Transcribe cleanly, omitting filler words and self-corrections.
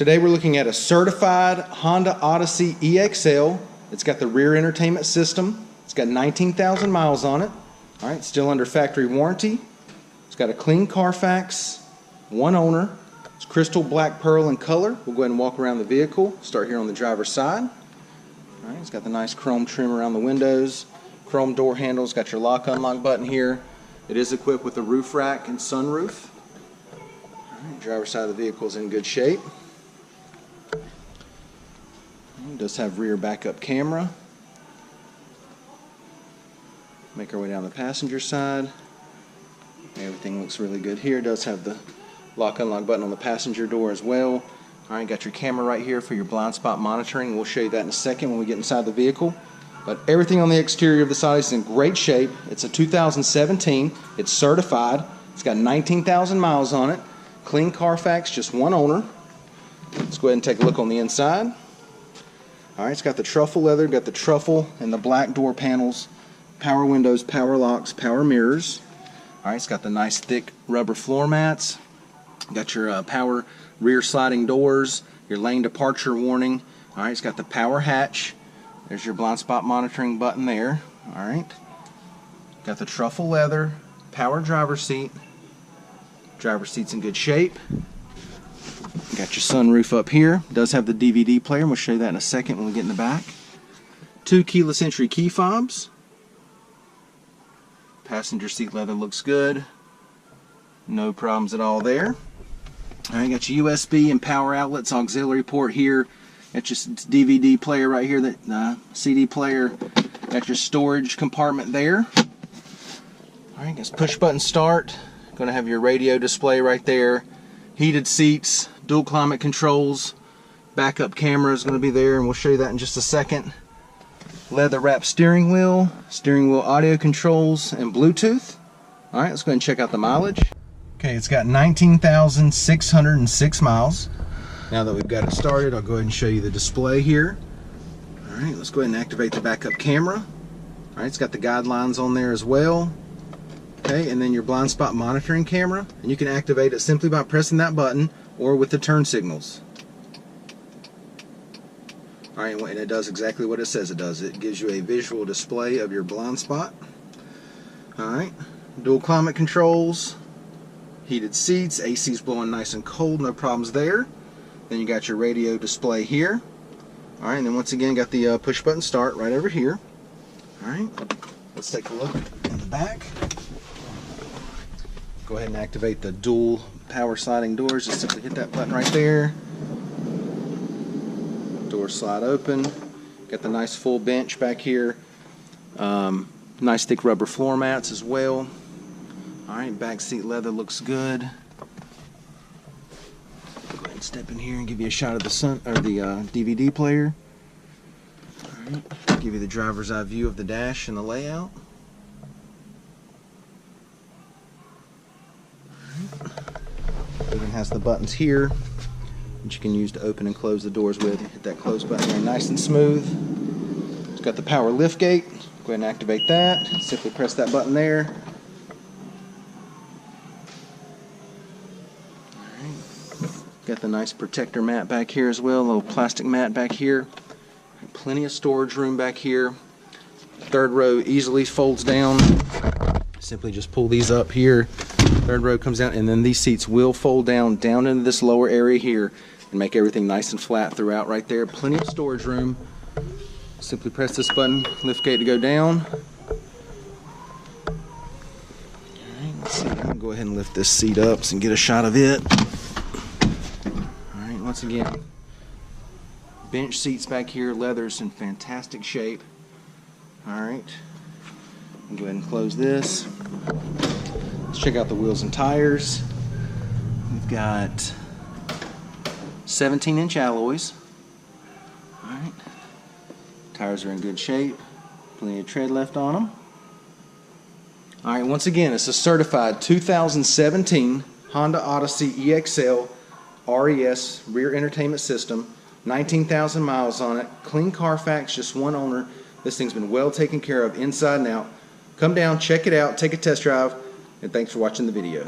Today we're looking at a certified Honda Odyssey EXL. It's got the rear entertainment system. It's got 19,000 miles on it. All right, still under factory warranty. It's got a clean Carfax, one owner. It's crystal black pearl in color. We'll go ahead and walk around the vehicle. Start here on the driver's side. All right, it's got the nice chrome trim around the windows. Chrome door handles. Got your lock unlock button here. It is equipped with a roof rack and sunroof. All right, driver's side of the vehicle is in good shape. It does have rear backup camera. Make our way down the passenger side. Everything looks really good here. It does have the lock unlock button on the passenger door as well. Alright, got your camera right here for your blind spot monitoring. We'll show you that in a second when we get inside the vehicle. But everything on the exterior of the side is in great shape. It's a 2017. It's certified. It's got 19,000 miles on it. Clean Carfax, just one owner. Let's go ahead and take a look on the inside. Alright, it's got the truffle leather, got the truffle and the black door panels, power windows, power locks, power mirrors. Alright, it's got the nice thick rubber floor mats. Got your power rear sliding doors, your lane departure warning. Alright, it's got the power hatch. There's your blind spot monitoring button there. Alright. Got the truffle leather, power driver's seat. Driver's seat's in good shape. Got your sunroof up here. It does have the DVD player, and we'll show you that in a second when we get in the back. 2 keyless entry key fobs. Passenger seat leather looks good. No problems at all there. Alright, got your USB and power outlets, auxiliary port here. Got your DVD player right here, that CD player. Got your storage compartment there. Alright, got push button start. Going to have your radio display right there. Heated seats, dual climate controls, backup camera is going to be there, and we'll show you that in just a second. Leather wrapped steering wheel audio controls, and Bluetooth. Alright, let's go ahead and check out the mileage. Okay, it's got 19,606 miles. Now that we've got it started, I'll go ahead and show you the display here. Alright, let's go ahead and activate the backup camera. Alright, it's got the guidelines on there as well. Okay, and then your blind spot monitoring camera, and you can activate it simply by pressing that button or with the turn signals. Alright, and it does exactly what it says it does. It gives you a visual display of your blind spot. Alright, dual climate controls, heated seats, AC's blowing nice and cold, no problems there. Then you got your radio display here. Alright, and then once again got the push button start right over here. Alright, let's take a look in the back. Go ahead and activate the dual power sliding doors. Just simply hit that button right there. Doors slide open. Got the nice full bench back here. Nice thick rubber floor mats as well. Alright, back seat leather looks good. Go ahead and step in here and give you a shot of the DVD player. Alright, give you the driver's eye view of the dash and the layout. It even has the buttons here that you can use to open and close the doors with. Hit that close button there, nice and smooth. It's got the power lift gate. Go ahead and activate that. Simply press that button there. Alright. Got the nice protector mat back here as well, a little plastic mat back here. Plenty of storage room back here. Third row easily folds down. Simply just pull these up here. Third row comes down, and then these seats will fold down into this lower area here and make everything nice and flat throughout right there. Plenty of storage room. Simply press this button, lift gate to go down. Alright, let's see. I'll go ahead and lift this seat up and get a shot of it. Alright, once again, bench seats back here, leather's in fantastic shape. Alright, go ahead and close this. Let's check out the wheels and tires. We've got 17-inch alloys. Alright. Tires are in good shape. Plenty of tread left on them. Alright, once again, it's a certified 2017 Honda Odyssey EXL RES rear entertainment system. 19,000 miles on it. Clean Carfax, just one owner. This thing's been well taken care of inside and out. Come down, check it out, take a test drive. And thanks for watching the video.